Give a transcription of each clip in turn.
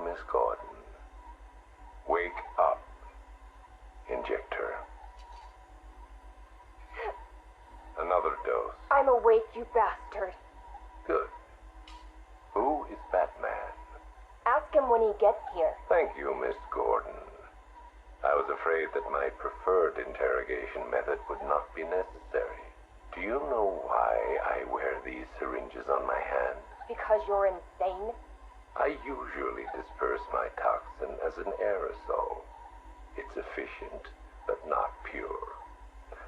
Miss Gordon. Wake up. Inject her. Another dose. I'm awake, you bastard. Good. Who is Batman? Ask him when he gets here. Thank you, Miss Gordon. I was afraid that my preferred interrogation method would not be necessary. Do you know why I wear these syringes on my hand? Because you're insane? I usually disperse my toxin as an aerosol. It's efficient, but not pure.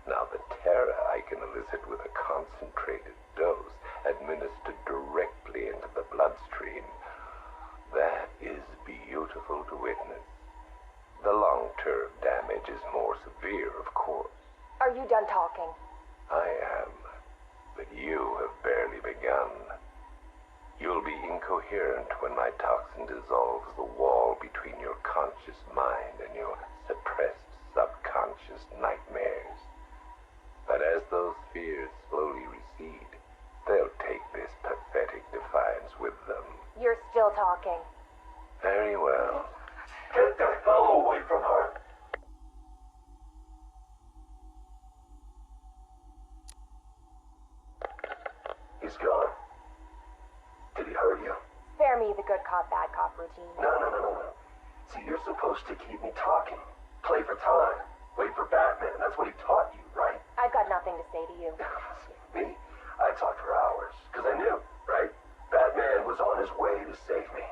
Now, the terror I can elicit with a concentrated dose administered directly into the bloodstream, that is beautiful to witness. The long-term damage is more severe, of course. Are you done talking? I am, but you have barely begun. You'll be incoherent when my toxin dissolves the wall between your conscious mind and your suppressed subconscious nightmares. But as those fears slowly recede, they'll take this pathetic defiance with them. You're still talking. Very well. Get the hell away from her! He's gone. Did he hurt you? Spare me the good cop, bad cop routine. No. See, you're supposed to keep me talking. Play for time. Wait for Batman. That's what he taught you, right? I've got nothing to say to you. Me? I talked for hours. Because I knew, right? Batman was on his way to save me.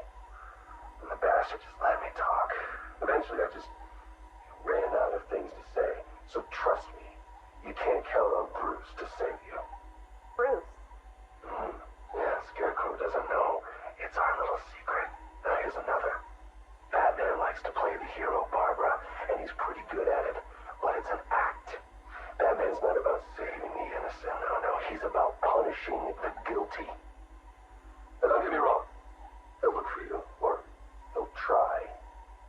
And the bastard just let me talk. Eventually, I just ran out of things to say. So trust me, you can't count on Bruce to save you. Bruce? Yeah, Scarecrow doesn't know. It's our little secret. Now here's another. Batman likes to play the hero, Barbara, and he's pretty good at it. But it's an act. Batman's not about saving the innocent. No. He's about punishing the guilty. And don't get me wrong. He'll look for you, or he'll try.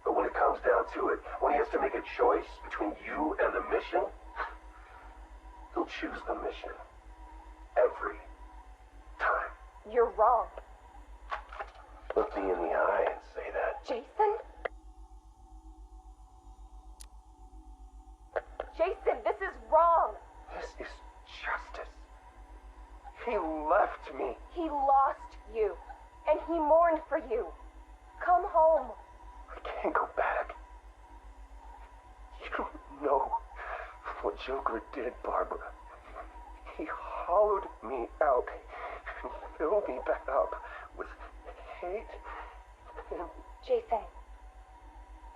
But when it comes down to it, when he has to make a choice between you and the mission, he'll choose the mission. Every time. You're wrong. Look me in the eye and say that. Jason? Jason, this is wrong. This is justice. He left me. He lost you, and he mourned for you. Come home. I can't go back. You don't know what Joker did, Barbara. He hollowed me out and filled me back up with hate and... Jason,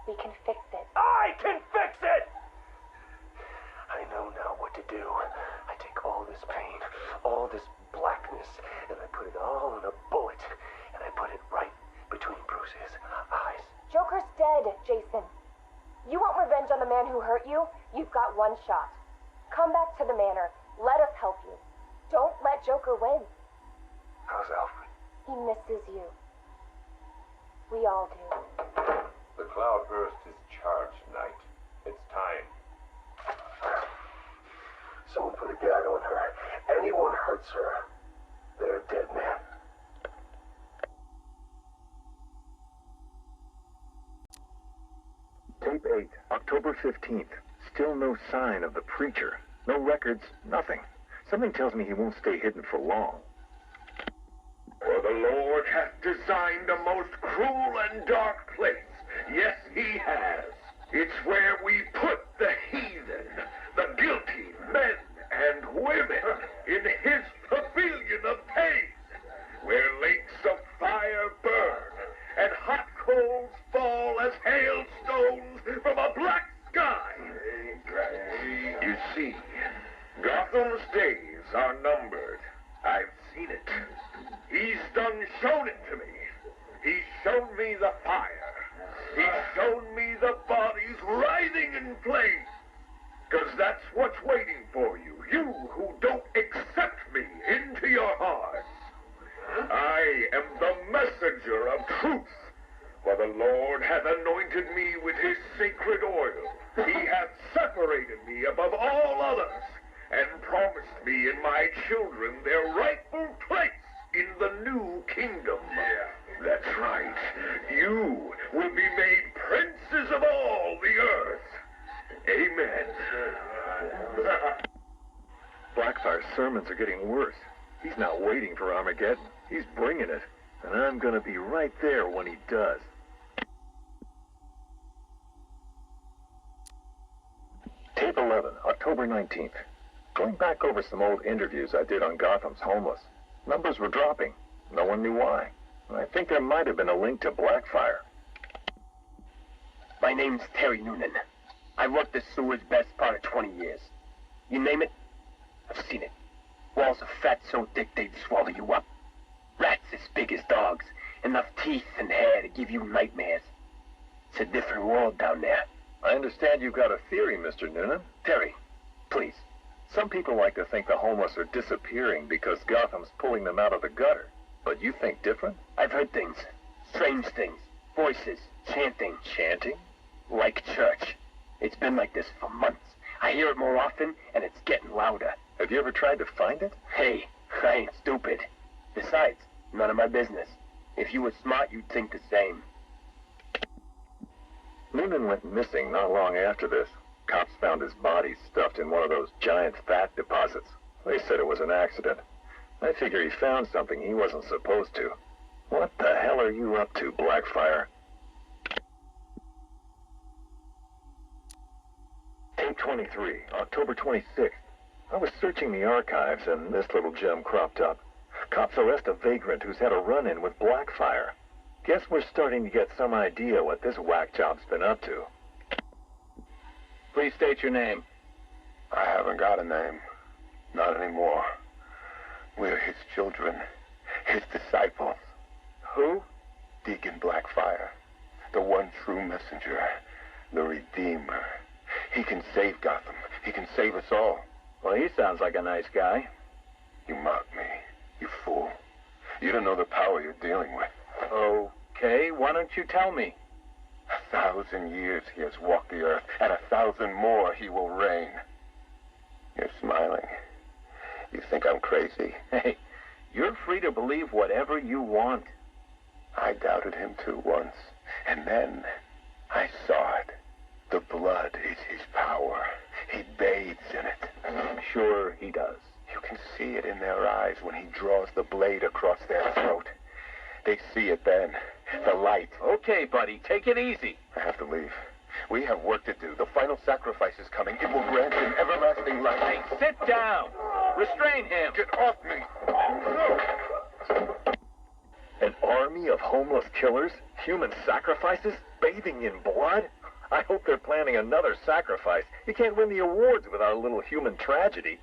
we can fix it. I can fix it! I know now what to do. I take all this pain, all this blackness, and I put it all in a bullet, and I put it right between Bruce's eyes. Joker's dead, Jason. You want revenge on the man who hurt you? You've got one shot. Come back to the manor. Let us help you. Don't let Joker win. How's Alfred? He misses you. We all do. The cloudburst is charged, Knight. It's time. Someone put a gag on her. Anyone hurts her, they're a dead man. Tape 8, October 15th. Still no sign of the preacher. No records, nothing. Something tells me he won't stay hidden for long. For the Lord hath designed a most cruel and dark place. Yes, he has. It's where we put the heathen, the guilty men and women in his pavilion of pain, where lakes of fire burn and hot coals fall as hailstones from a black sky. You see, Gotham's days are numbered. I've seen it. He's done shown it to me. He's shown me the fire. He's shown me the bodies writhing in flames. 'Cause that's what's waiting for you, you who don't accept me into your hearts. I am the messenger of truth, for the Lord hath anointed me with his sacred oil. He hath separated me above all others, and promised me and my children their rightful place in the new kingdom. Yeah. That's right. You will be made princes of all the earth. Amen. Blackfire's sermons are getting worse. He's not waiting for Armageddon. He's bringing it. And I'm gonna be right there when he does. Tape 11, October 19th. Going back over some old interviews I did on Gotham's homeless. Numbers were dropping. No one knew why. I think there might have been a link to Blackfire. My name's Terry Noonan. I worked the sewers best part of 20 years. You name it, I've seen it. Walls of fat so thick they'd swallow you up. Rats as big as dogs. Enough teeth and hair to give you nightmares. It's a different world down there. I understand you've got a theory, Mr. Noonan. Terry, please. Some people like to think the homeless are disappearing because Gotham's pulling them out of the gutter. But you think different? I've heard things. Strange things. Voices. Chanting. Chanting? Like church. It's been like this for months. I hear it more often, and it's getting louder. Have you ever tried to find it? Hey, I ain't stupid. Besides, none of my business. If you were smart, you'd think the same. Noonan went missing not long after this. Cops found his body stuffed in one of those giant fat deposits. They said it was an accident. I figure he found something he wasn't supposed to. What the hell are you up to, Blackfire? Tape 23, October 26th. I was searching the archives and this little gem cropped up. Cops arrest a vagrant who's had a run-in with Blackfire. Guess we're starting to get some idea what this whack job's been up to. Please state your name. I haven't got a name. Not anymore. We're his children. His disciples. Who? Deacon Blackfire. The one true messenger. The Redeemer. He can save Gotham. He can save us all. Well, he sounds like a nice guy. You mock me, you fool. You don't know the power you're dealing with. Okay, why don't you tell me? 1,000 years he has walked the earth, and 1,000 more he will reign. You're smiling. You think I'm crazy? Hey, you're free to believe whatever you want. I doubted him too once, and then I saw it. The blood is his power. He bathes in it. I'm sure he does. You can see it in their eyes when he draws the blade across their throat. They see it then. The light. Okay, buddy, take it easy. I have to leave. We have work to do. The final sacrifice is coming. It will grant him everlasting life. Hey, sit down. Restrain him. Get off me. An army of homeless killers? Human sacrifices? Bathing in blood? I hope they're planning another sacrifice. You can't win the awards without a little human tragedy.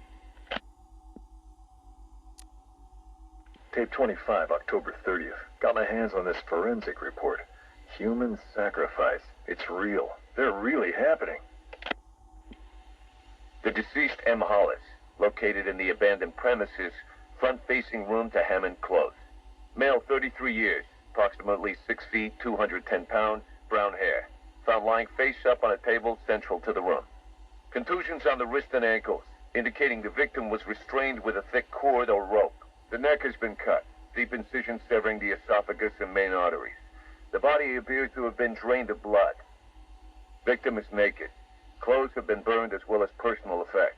Tape 25, October 30th. Got my hands on this forensic report. Human sacrifice. It's real. They're really happening. The deceased M. Hollis, located in the abandoned premises, front-facing room to Hammond Close. Male, 33 years, approximately 6 feet, 210 pounds, brown hair. Found lying face up on a table central to the room. Contusions on the wrist and ankles, indicating the victim was restrained with a thick cord or rope. The neck has been cut, deep incision severing the esophagus and main arteries. The body appears to have been drained of blood. Victim is naked. Clothes have been burned as well as personal effects.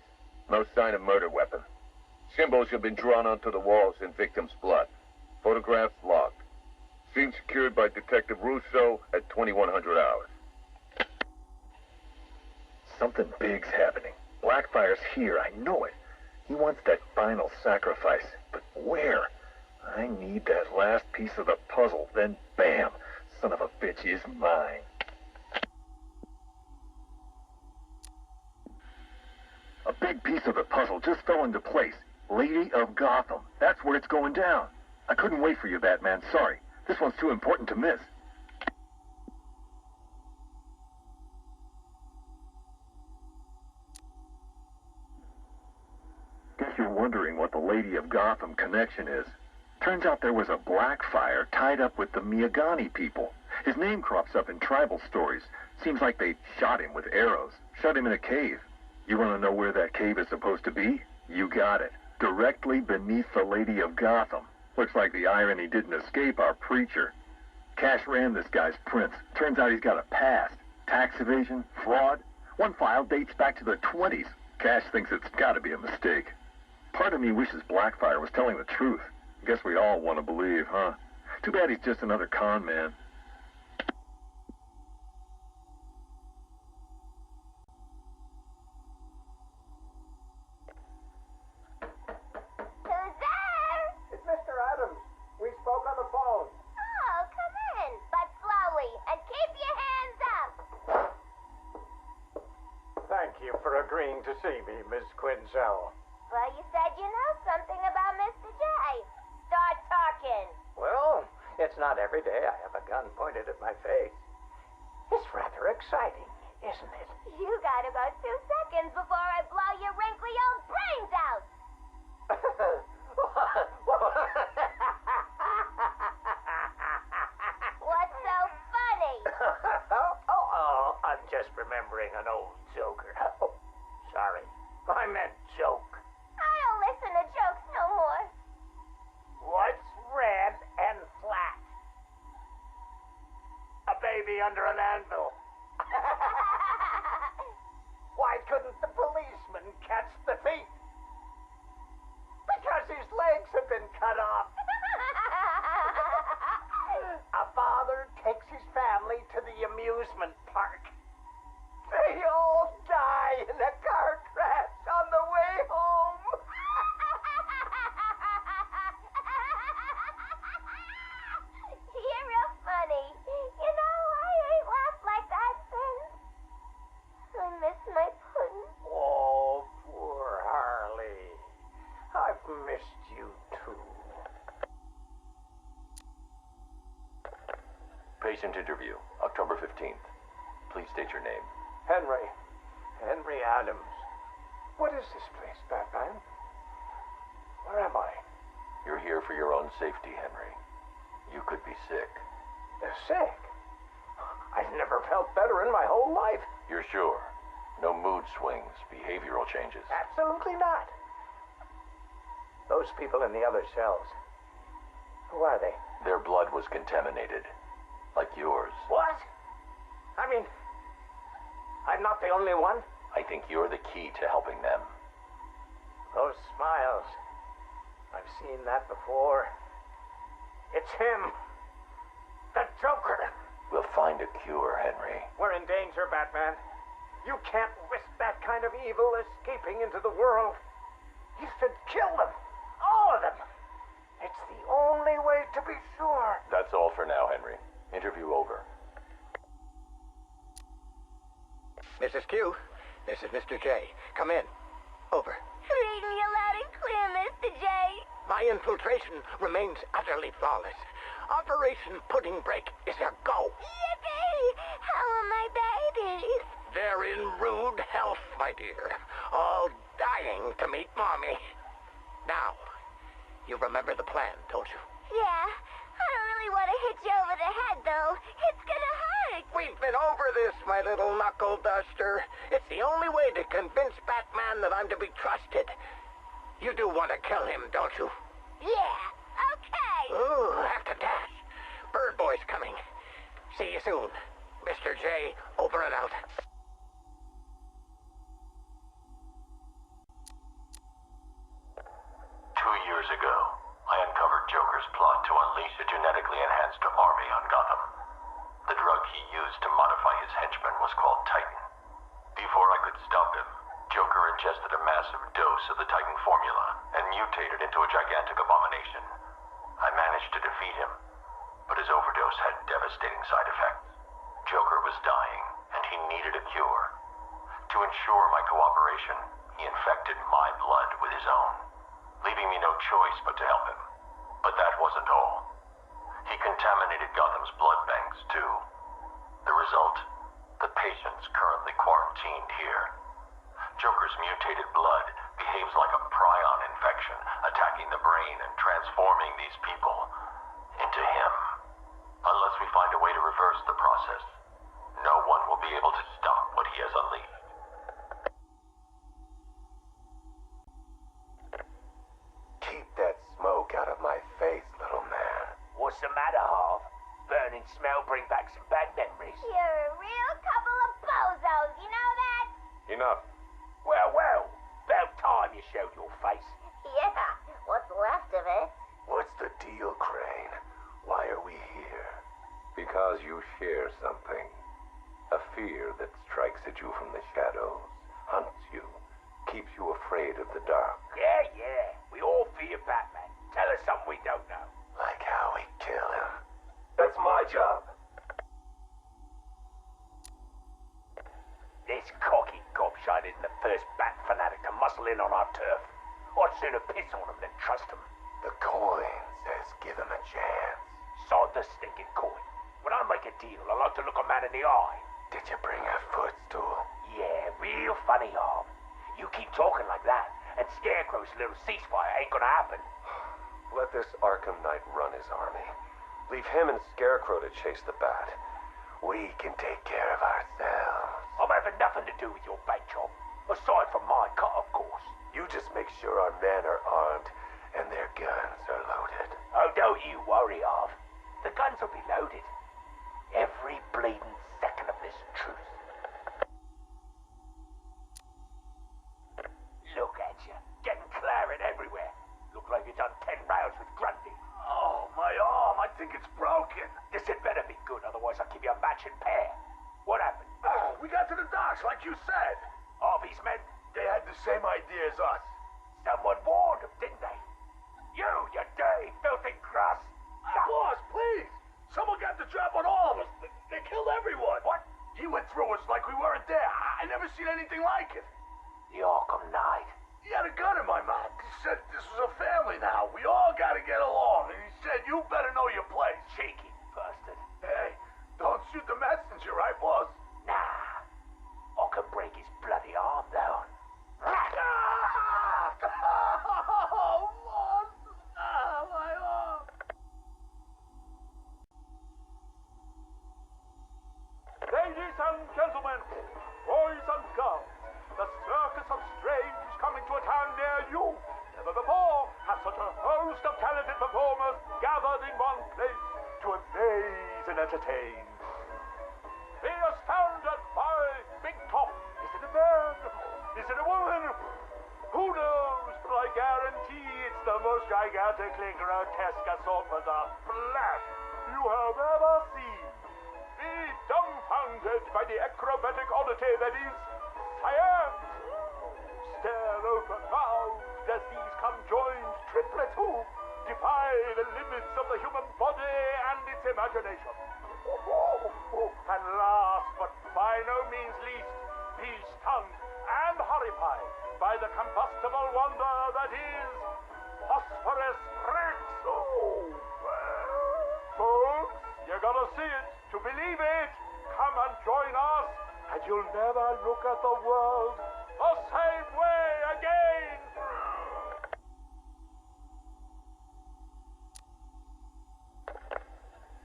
No sign of murder weapon. Symbols have been drawn onto the walls in victim's blood. Photographs logged. Scene secured by Detective Russo at 2100 hours. Something big's happening. Blackfire's here, I know it. He wants that final sacrifice. But where? I need that last piece of the puzzle, then bam! Son of a bitch is mine. A big piece of the puzzle just fell into place. Lady of Gotham. That's where it's going down. I couldn't wait for you, Batman. Sorry. This one's too important to miss. Guess you're wondering what the Lady of Gotham connection is. Turns out there was a Blackfire tied up with the Miyagani people. His name crops up in tribal stories. Seems like they shot him with arrows. Shut him in a cave. You want to know where that cave is supposed to be? You got it. Directly beneath the Lady of Gotham. Looks like the irony didn't escape our preacher. Cash ran this guy's prints. Turns out he's got a past. Tax evasion, fraud. One file dates back to the 20s. Cash thinks it's got to be a mistake. Part of me wishes Blackfire was telling the truth. Guess we all want to believe, huh? Too bad he's just another con man. Who's there? It's Mr. Adams. We spoke on the phone. Oh, come in, but slowly, and keep your hands up. Thank you for agreeing to see me, Miss Quinzel. Well, you said you know something about Mr. J. Start talking. Well, it's not every day I have a gun pointed at my face. It's rather exciting, isn't it? You got about 2 seconds before I blow your wrinkly old brains out. What's so funny? I'm just remembering an old joker. Oh, sorry. I meant joke. I don't listen to jokes no more. What's red and flat? A baby under an anvil. Why couldn't the policeman catch the thief? Because his legs have been cut off. A father takes his family to the amusement park. They all die in a car crash on the way home. You're real funny. You know, I ain't laughed like that since. I miss my pudding. Oh, poor Harley. I've missed you too. Patient interview, October 15th. Please state your name. Henry Adams. What is this place, Batman? Where am I? You're here for your own safety, Henry. You could be sick. Sick? I've never felt better in my whole life. You're sure? No mood swings, behavioral changes. Absolutely not. Those people in the other cells. Who are they? Their blood was contaminated. Like yours. What? I mean, I'm not the only one. I think you're the key to helping them. Those smiles. I've seen that before. It's him. The Joker. We'll find a cure, Henry. We're in danger, Batman. You can't risk that kind of evil escaping into the world. You should kill them. All of them. It's the only way to be sure. That's all for now, Henry. Interview over. Mrs. Q, this is Mr. J. Come in. Over. Reading you loud and clear, Mr. J. My infiltration remains utterly flawless. Operation Pudding Break is a go. Yippee! How are my babies? They're in rude health, my dear. All dying to meet Mommy. Now, you remember the plan, don't you? Yeah. I don't really want to hit you over the head, though. It's gonna hurt. We've been over this, my little knuckle duster. It's the only way to convince Batman that I'm to be trusted. You do want to kill him, don't you? Yeah. Okay. Ooh, have to dash. Bird Boy's coming. See you soon. Mr. J, over and out. 2 years ago, I uncovered Joker's plot to unleash a genetically enhanced army on Gotham. The drug he used to modify his henchmen was called Titan. Before I could stop him, Joker ingested a massive dose of the Titan formula and mutated into a gigantic abomination. I managed to defeat him, but his overdose had devastating side effects. Joker was dying, and he needed a cure. To ensure my cooperation, he infected my blood with his own, leaving me no choice but to help him. But that wasn't all. He contaminated Gotham's blood banks, too. The result? The patients currently quarantined here. Joker's mutated blood behaves like a prion infection, attacking the brain and transforming these people into him. Unless we find a way to reverse the process, no one will be able to stop what he has unleashed. Keep that smoke out of my face, little man. What's the matter, Hov? Burning smell bring back some bad memories. You're a real couple of bozos, you know that? Enough. Well, about time you showed your face. Yeah, what's left of it? What's the deal, Crane? Why are we here? Because you share something. A fear that strikes at you from the shadows, hunts you, keeps you afraid of the dark. Yeah. We all fear Batman. Tell us something we don't know. Like how we kill him. That's my job. This cocky gobshite isn't the first bat fanatic to muscle in on our turf. I'd sooner piss on him than trust him. The coin says give him a chance. Sod the stinking coin. When I make a deal, I like to look a man in the eye. Did you bring a footstool? Yeah, real funny, Arm. You keep talking like that, and Scarecrow's little ceasefire ain't gonna happen. Let this Arkham Knight run his army. Leave him and Scarecrow to chase the bat. We can take care of ourselves. I'm having nothing to do with your bank job. Aside from my cut, of course. You just make sure our men are armed and their guns are loaded. Oh, don't you worry, Arv. The guns will be loaded. Every bleeding second of this truce. Look at you, getting claret everywhere. Look like you've done 10 rounds with Grundy. Oh, my arm, I think it's broken. This had better be good, otherwise I'll give you a matching pair. What happened? Oh, we got to the docks like you said. Harvey's men? They had the same idea as us. Someone warned them, didn't they? You dirty, filthy grass. Boss, please. Someone got the drop on all of us. They killed everyone. What? He went through us like we weren't there. I never seen anything like it. The Arkham Knight. He had a gun in my mouth. He said this was a family now. We all gotta get along. And he said, you better know your place. Cheeky bastard. Hey, don't shoot the messenger, right, boss? Nah. I can break his bloody arm, though. Oh, boss. My arm. Ladies and gentlemen, boys and girls, the Circus of Strange is coming to a town near you. Never before has such a host of talented performers gathered in one place to amaze and entertain. Be astounded by Big Top. Is it a man? Is it a woman? Who knows? But I guarantee it's the most gigantically grotesque assortment of flesh you have ever seen. Be dumbfounded by the acrobatic oddity that is science. Stare open-mouthed as these conjoined triplets who defy the limits of the human body and its imagination. And last but by no means least, be stunned and horrified by the combustible wonder that is phosphorus Rex. Folks, you gotta see it to believe it. Come and join us, and you'll never look at the world the same way again.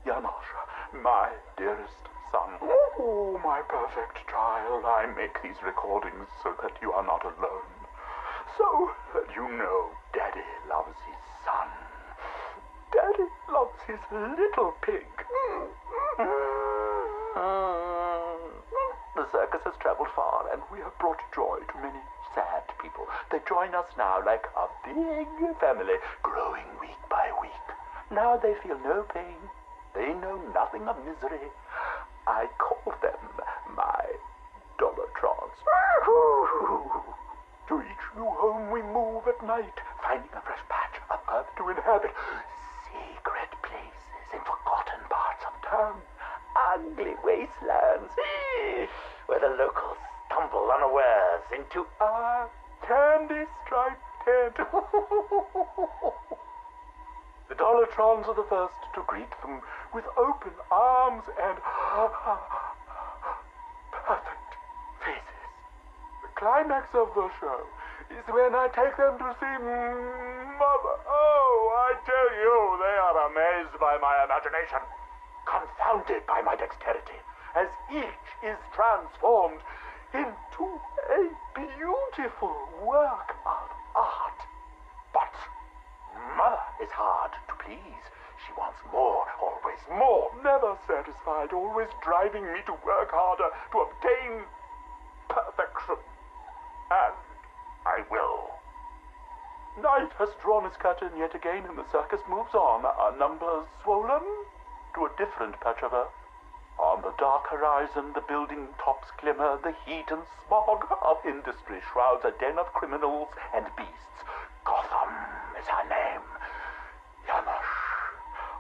Yamasha, my dearest son. Oh, my perfect child, I make these recordings so that you are not alone. So that you know Daddy loves his son. Daddy loves his little pig. The circus has traveled far, and we have brought joy to many sad people. They join us now like a big family, growing week by week. Now they feel no pain. They know nothing of misery. I call them my Dollartrons. To each new home we move at night, finding a fresh patch of earth to inhabit. Secret places in forgotten parts of town. Ugly wastelands where the locals stumble unawares into our candy-striped tent. The Dollartrons are the first to greet them with open arms and perfect faces. The climax of the show is when I take them to see Mother. Oh, I tell you, they are amazed by my imagination, confounded by my dexterity, as each is transformed into a beautiful work of art. But Mother is hard to please. She wants more, always more, never satisfied, always driving me to work harder to obtain perfection. And I will. Night has drawn its curtain yet again, and the circus moves on, our numbers swollen to a different patch of earth. On the dark horizon, the building tops glimmer, the heat and smog of industry shrouds a den of criminals and beasts. Gotham is her name. Janosch,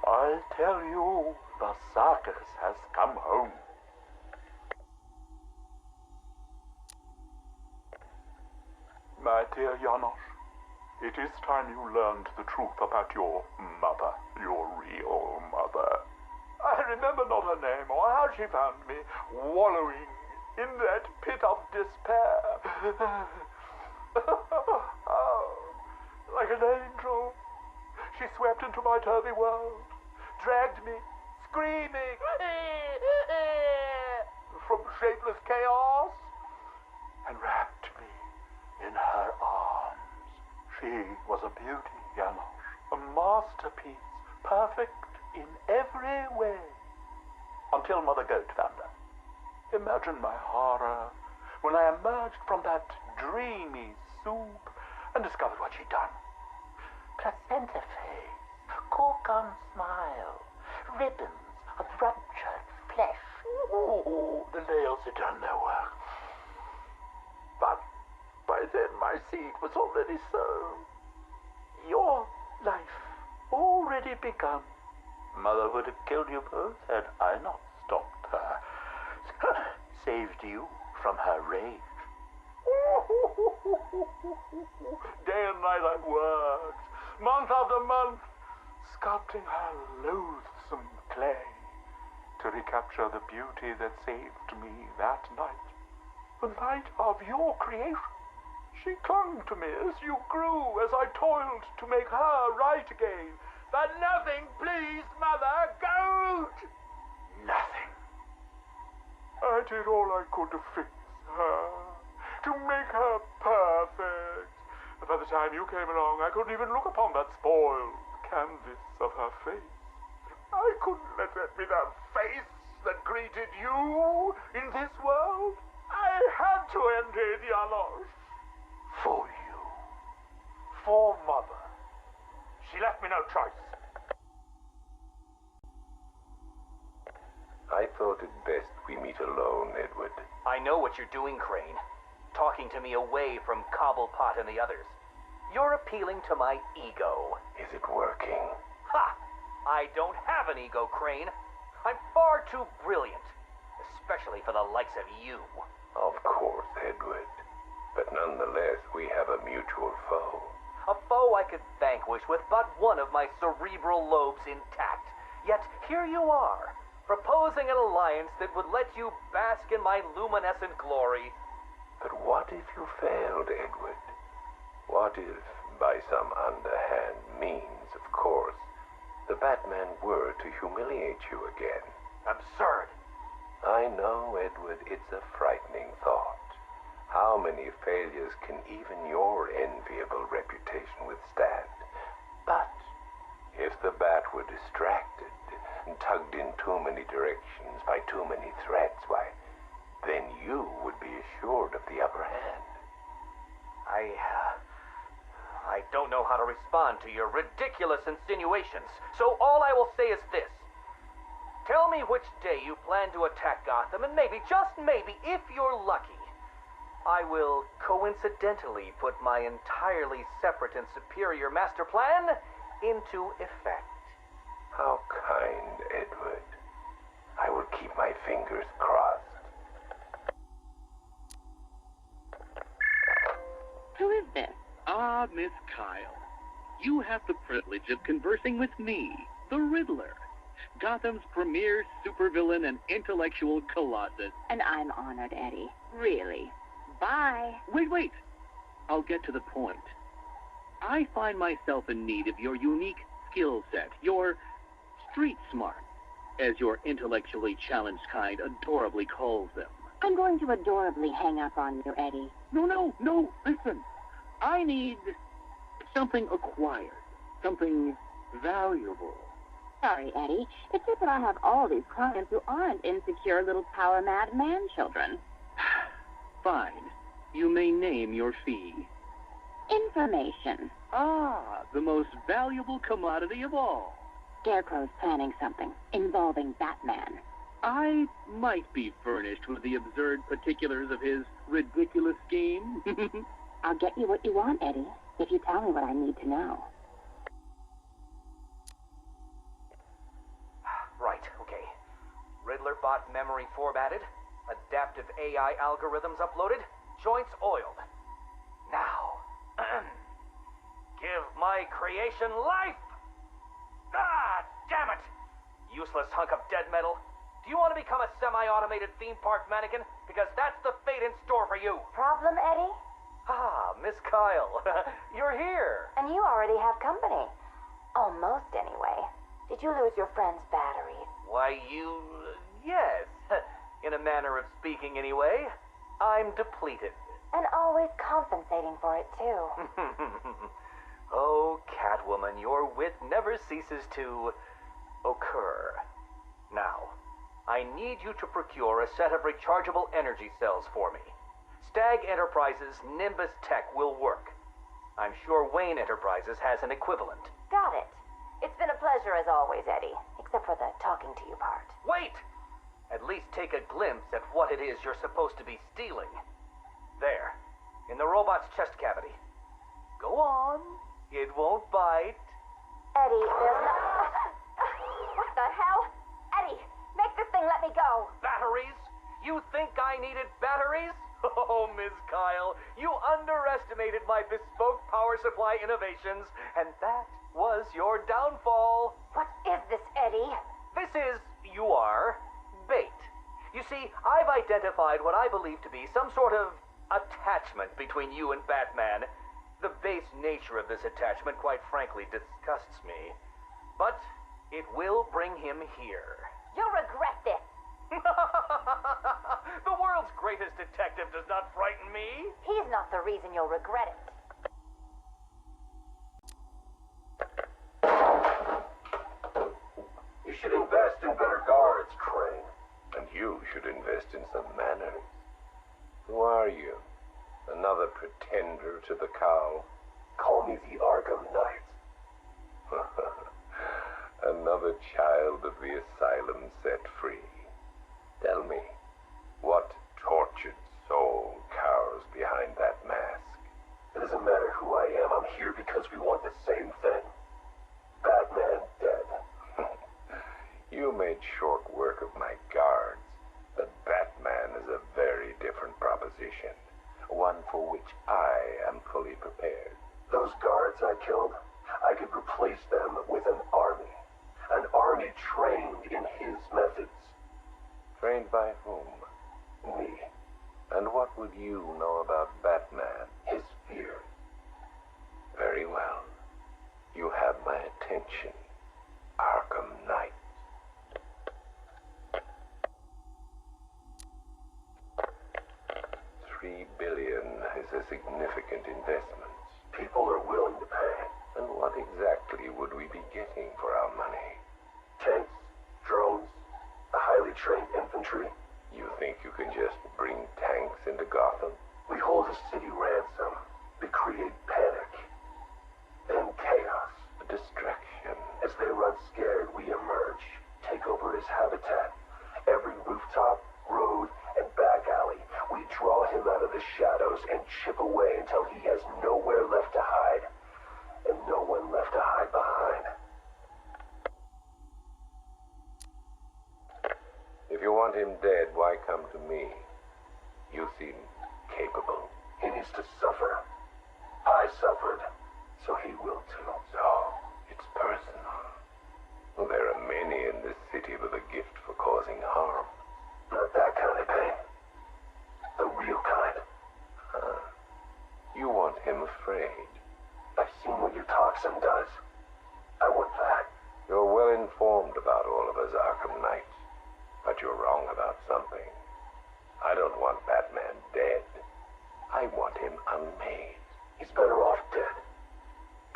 I tell you, the circus has come home. My dear Janosch, it is time you learned the truth about your mother, your real mother. I remember not her name or how she found me, wallowing in that pit of despair. Oh, like an angel, she swept into my turvy world, dragged me, screaming, from shapeless chaos, and wrapped me in her arms. She was a beauty, Janosch, a masterpiece, perfect in every way, until Mother Goat found her. Imagine my horror when I emerged from that dreamy soup and discovered what she'd done. Placenta face, cork-on smile, ribbons of ruptured flesh. Ooh, the nails had done their work. But by then my seed was already sown. Your life already begun. Mother would have killed you both had I not stopped her. Saved you from her rage. Day and night I worked, month after month, sculpting her loathsome clay to recapture the beauty that saved me that night. The night of your creation. She clung to me as you grew, as I toiled to make her right again. But nothing pleased Mother Goat! Nothing. I did all I could to fix her, to make her perfect. But by the time you came along, I couldn't even look upon that spoiled canvas of her face. I couldn't let that be the face that greeted you in this world. I had to end it, Janosch. For you. For Mother. She left me no choice. I thought it best we meet alone, Edward. I know what you're doing, Crane. Talking to me away from Cobblepot and the others. You're appealing to my ego. Is it working? Ha! I don't have an ego, Crane. I'm far too brilliant. Especially for the likes of you. Of course, Edward. But nonetheless, we have a mutual foe. A foe I could vanquish with but one of my cerebral lobes intact. Yet here you are, proposing an alliance that would let you bask in my luminescent glory. But what if you failed, Edward? What if, by some underhand means, of course, the Batman were to humiliate you again? Absurd. I know, Edward, it's a frightening thought. How many failures can even your enviable reputation withstand? But if the Bat were distracted and tugged in too many directions by too many threats, why, then you would be assured of the upper hand. I don't know how to respond to your ridiculous insinuations, so all I will say is this. Tell me which day you plan to attack Gotham, and maybe, just maybe, if you're lucky, I will coincidentally put my entirely separate and superior master plan into effect. How kind, Edward. I will keep my fingers crossed. Who is this? Ah, Miss Kyle. You have the privilege of conversing with me, the Riddler, Gotham's premier supervillain and intellectual colossus. And I'm honored, Eddie. Really. Bye. Wait. I'll get to the point. I find myself in need of your unique skill set, your street smart, as your intellectually challenged kind adorably calls them. I'm going to adorably hang up on you, Eddie. No, listen. I need something acquired, something valuable. Sorry, Eddie. It's just that I have all these clients who aren't insecure little power-mad man-children. Fine. You may name your fee. Information. Ah, the most valuable commodity of all. Scarecrow's planning something involving Batman. I might be furnished with the absurd particulars of his ridiculous scheme. I'll get you what you want, Eddie, if you tell me what I need to know. Right, okay. Riddler bot memory formatted, adaptive AI algorithms uploaded, joints oiled. Now, give my creation life! Ah, damn it! Useless hunk of dead metal. Do you want to become a semi-automated theme park mannequin? Because that's the fate in store for you. Problem, Eddie? Ah, Miss Kyle, you're here. And you already have company. Almost, anyway. Did you lose your friend's batteries? Why, yes. In a manner of speaking, anyway. I'm depleted. And always compensating for it, too. Oh, Catwoman, your wit never ceases to occur. Now, I need you to procure a set of rechargeable energy cells for me. Stagg Enterprises' Nimbus Tech will work. I'm sure Wayne Enterprises has an equivalent. Got it. It's been a pleasure as always, Eddie. Except for the talking to you part. Wait! At least take a glimpse at what it is you're supposed to be stealing. There, in the robot's chest cavity. Go on. It won't bite. Eddie, there's no... What the hell? Eddie, make this thing let me go. Batteries? You think I needed batteries? Oh, Ms. Kyle, you underestimated my bespoke power supply innovations, and that was your downfall. What is this, Eddie? This is, bait. You see, I've identified what I believe to be some sort of attachment between you and Batman. The base nature of this attachment, quite frankly, disgusts me. But it will bring him here. You'll regret this. The world's greatest detective does not frighten me. He's not the reason you'll regret it. You should invest in better guards, Crane. And you should invest in some manners. Who are you? Another pretender to the cowl? Call me the Arkham Knight. Another child of the asylum set free. Tell me, what tortured soul cowers behind that mask? It doesn't matter who I am. I'm here because we want the same thing. Batman dead. You made short work of my guards, but Batman is a very different proposition. One for which I am fully prepared. Those guards I killed, I could replace them with an army. An army trained in his methods. Trained by whom? Me. And what would you know about Batman? His fear. Very well. You have my attention, Arkham Knight. $3 billion is a significant investment. People are willing to pay. And what exactly would we be getting for our money? Tanks, drones, a highly trained infantry. You think you can just bring tanks into Gotham? We hold a city ransom. We create panic. Then chaos. A distraction. As they run scared, we emerge. Take over his habitat. Every rooftop, road, and back alley. We draw him out of the shadows and chip away until he has nowhere left to hide. And no one left to hide behind. If you want him dead, why come to me? You seem capable. He needs to suffer. I suffered, so he will too. So, it's personal. Well, there are many in this city with a gift for causing harm. Not that kind of pain. The real kind. Huh. You want him afraid. I've seen what your toxin does. I want that. You're well informed about all of us Arkham Knights. But you're wrong about something. I don't want Batman dead. I want him unmade. He's better off dead.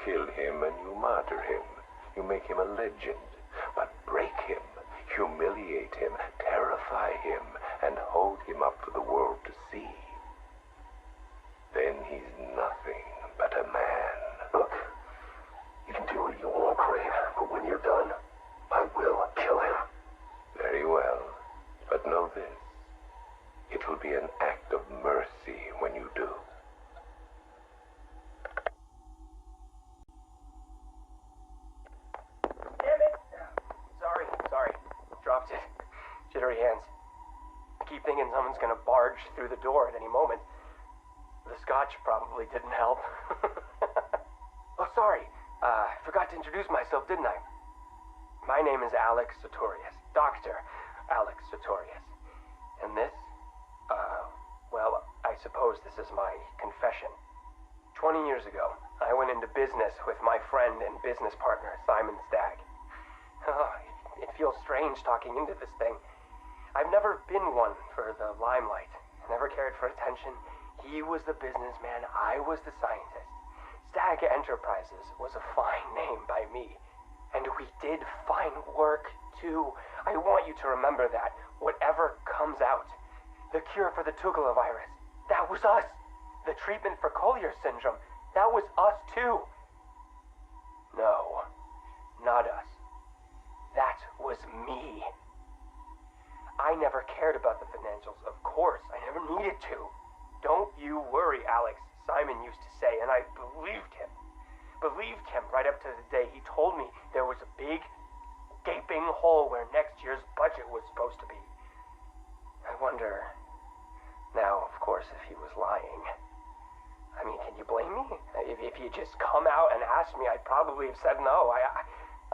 Kill him and you martyr him. You make him a legend. but break him, humiliate him, terrify him, and hold him up for the world to see. Then he's nothing but a man. Look, you can do what you want, Crane, but when you're done, I will kill him. Very well, but know this. It will be an act of mercy when you do. Damn it! Sorry. Dropped it. Jittery hands. I keep thinking someone's gonna barge through the door at any moment. The scotch probably didn't help. Oh, sorry. I forgot to introduce myself, didn't I? My name is Alex Sutorius. Dr. Alex Sutorius. And this? Well, I suppose this is my confession. 20 years ago, I went into business with my friend and business partner, Simon Stagg. Oh, it feels strange talking into this thing. I've never been one for the limelight. I never cared for attention. He was the businessman, I was the scientist. Stagg Enterprises was a fine name by me. And we did fine work, too. I want you to remember that. Whatever comes out. The cure for the Tugela virus, that was us. The treatment for Collier's syndrome, that was us, too. No, not us. That was me. I never cared about the financials, of course. I never needed to. Don't you worry, Alex, Simon used to say, and I believed him. Believed him right up to the day he told me there was a big, gaping hole where next year's budget was supposed to be. I wonder, now, of course, if he was lying. I mean, can you blame me? If he had just come out and asked me, I'd probably have said no.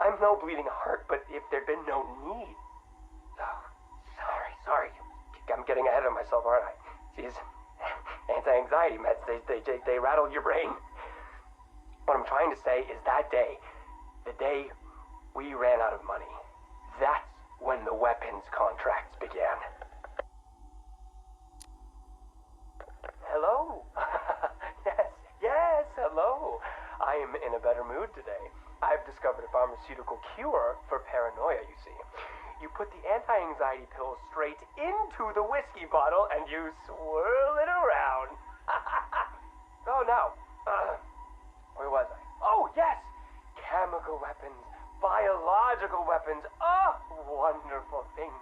I'm no bleeding heart, but if there'd been no need... Oh, sorry. I'm getting ahead of myself, aren't I? These anti-anxiety meds, they rattle your brain. What I'm trying to say is that day, the day we ran out of money, that's when the weapons contracts began. Hello? Yes, hello. I am in a better mood today. I've discovered a pharmaceutical cure for paranoia, you see. You put the anti-anxiety pill straight into the whiskey bottle and you swirl it around. Oh, no. Where was I? Oh, yes! Chemical weapons, biological weapons. Oh, wonderful things.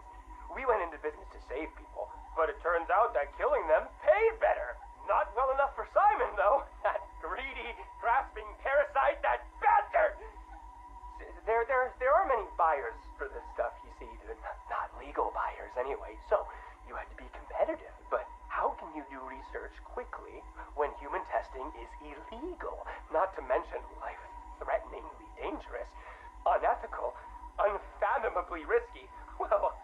We went into business to save people, but it turns out that killing them paid better. Not well enough for Simon, though. That greedy, grasping parasite, that bastard! There are many buyers for this stuff, you see. Not legal buyers, anyway, so you had to be competitive. But how can you do research quickly when human testing is illegal? Not to mention life-threateningly dangerous, unethical, unfathomably risky. Well,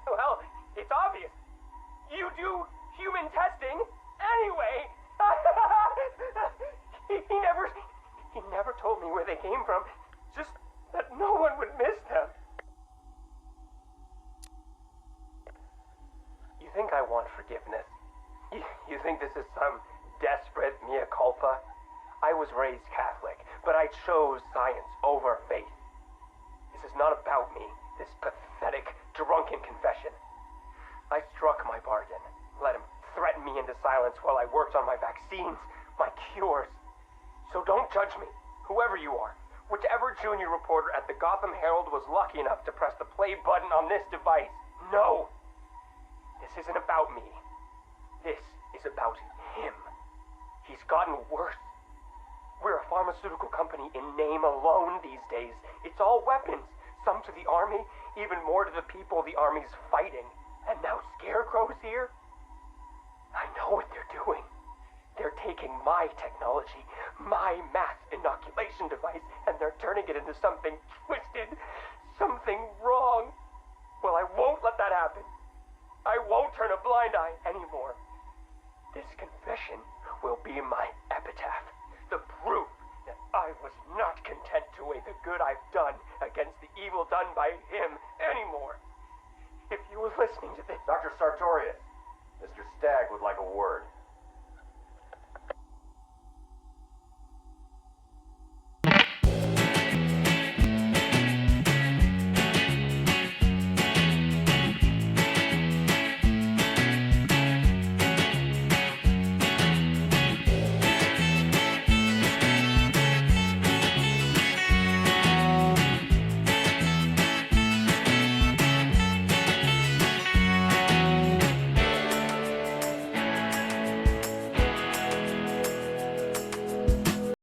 it's obvious. You do human testing anyway. He never told me where they came from. Just that no one would miss them. You think I want forgiveness? You think this is some desperate mea culpa? I was raised Catholic, but I chose science over faith. This is not about me, this pathetic, drunken confession. I struck my bargain, let him threaten me into silence while I worked on my vaccines, my cures. So don't judge me, whoever you are. Whichever junior reporter at the Gotham Herald was lucky enough to press the play button on this device. No! This isn't about me. This is about him. He's gotten worse. We're a pharmaceutical company in name alone these days. It's all weapons. Some to the army, even more to the people the army's fighting. And now Scarecrow's here? I know what they're doing. They're taking my technology, my mass inoculation device, and they're turning it into something twisted, something wrong. Well, I won't let that happen. I won't turn a blind eye anymore. This confession will be my epitaph, the proof that I was not content to weigh the good I've done against the evil done by him anymore. If you were listening to this... Dr. Sartorius, Mr. Stagg would like a word.